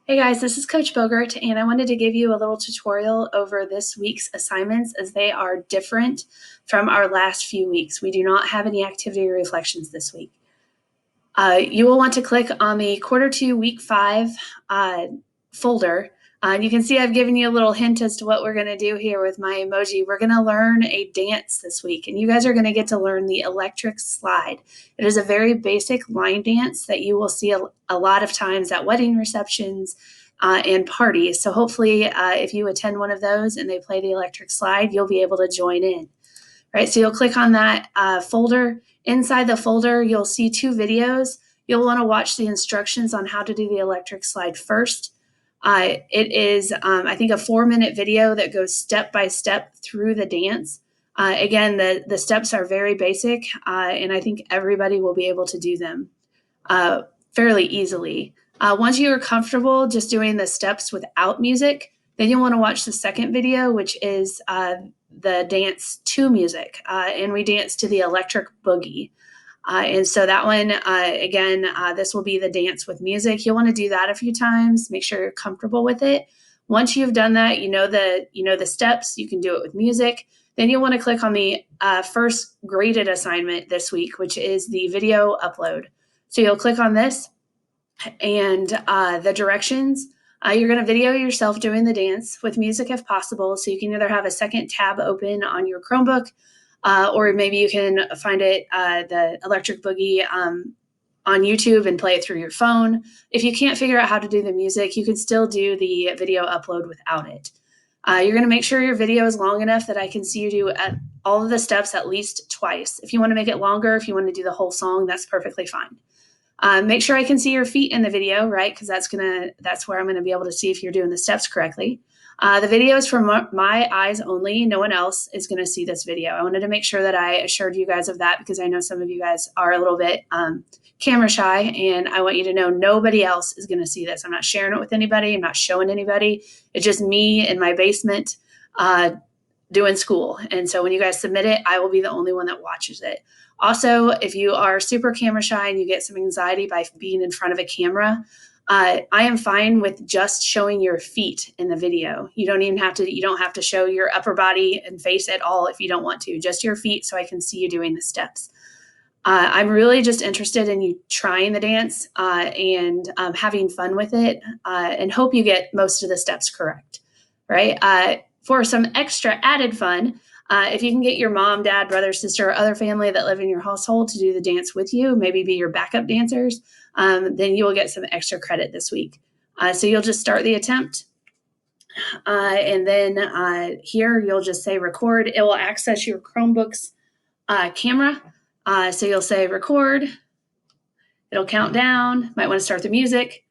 Hey guys, this is Coach Bogert, and I wanted to give you a little tutorial over this week's assignments as they are different from our last few weeks. We do not have any activity reflections this week. You will want to click on the quarter two, week five folder. You can see I've given you a little hint as to what we're going to do here with my emoji. We're going to learn a dance this week, and you guys are going to get to learn the electric slide. It is a very basic line dance that you will see a lot of times at wedding receptions and parties. So hopefully, if you attend one of those and they play the electric slide, you'll be able to join in. Right, so you'll click on that folder. Inside the folder, you'll see two videos. You'll want to watch the instructions on how to do the electric slide first. It is, I think, a 4-minute video that goes step by step through the dance. Again, the steps are very basic, and I think everybody will be able to do them fairly easily. Once you are comfortable just doing the steps without music, then you'll want to watch the second video, which is the dance to music, and we dance to the electric boogie. And so that one, again, this will be the dance with music. You'll want to do that a few times. Make sure you're comfortable with it. Once you've done that, you know the steps. You can do it with music. Then you'll want to click on the first graded assignment this week, which is the video upload. So you'll click on this and the directions. You're going to video yourself doing the dance with music if possible. So you can either have a second tab open on your Chromebook, or maybe you can find it, the Electric Boogie, on YouTube and play it through your phone. If you can't figure out how to do the music, you can still do the video upload without it. You're going to make sure your video is long enough that I can see you do all of the steps at least twice. If you want to make it longer, if you want to do the whole song, that's perfectly fine. Make sure I can see your feet in the video, right? Because that's where I'm gonna be able to see if you're doing the steps correctly. The video is for my eyes only. No one else is gonna see this video. I wanted to make sure that I assured you guys of that because I know some of you guys are a little bit camera shy, and I want you to know nobody else is gonna see this. I'm not sharing it with anybody. I'm not showing anybody. It's just me in my basement doing school. And so when you guys submit it, I will be the only one that watches it. Also, if you are super camera shy and you get some anxiety by being in front of a camera, I am fine with just showing your feet in the video. You don't have to show your upper body and face at all if you don't want to, just your feet so I can see you doing the steps. I'm really just interested in you trying the dance and having fun with it, and hope you get most of the steps correct, right? For some extra added fun, if you can get your mom, dad, brother, sister, or other family that live in your household to do the dance with you, maybe be your backup dancers, then you will get some extra credit this week. So you'll just start the attempt, and then here you'll just say record. It will access your Chromebook's camera. So you'll say record. It'll count down. Might want to start the music.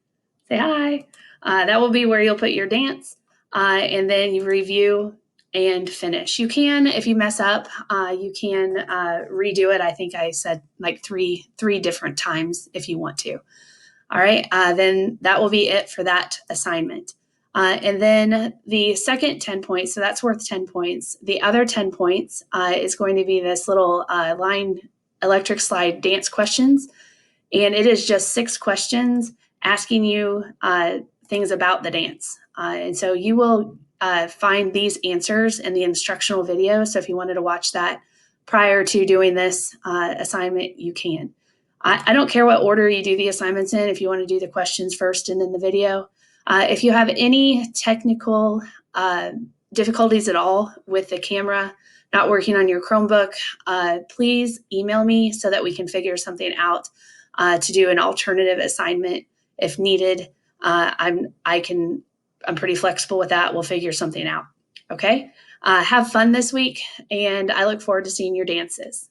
Say hi. That will be where you'll put your dance, and then you review and finish. You can, if you mess up, you can redo it. I think I said like three different times if you want to. All right, then that will be it for that assignment. And then the second 10 points, so that's worth 10 points. The other 10 points is going to be this little line electric slide dance questions. And it is just 6 questions asking you things about the dance. And so you will find these answers in the instructional video. So if you wanted to watch that prior to doing this assignment, you can. I don't care what order you do the assignments in, if you want to do the questions first and then the video. If you have any technical difficulties at all with the camera not working on your Chromebook, please email me so that we can figure something out to do an alternative assignment if needed. I'm pretty flexible with that. We'll figure something out. Okay. Have fun this week, and I look forward to seeing your dances.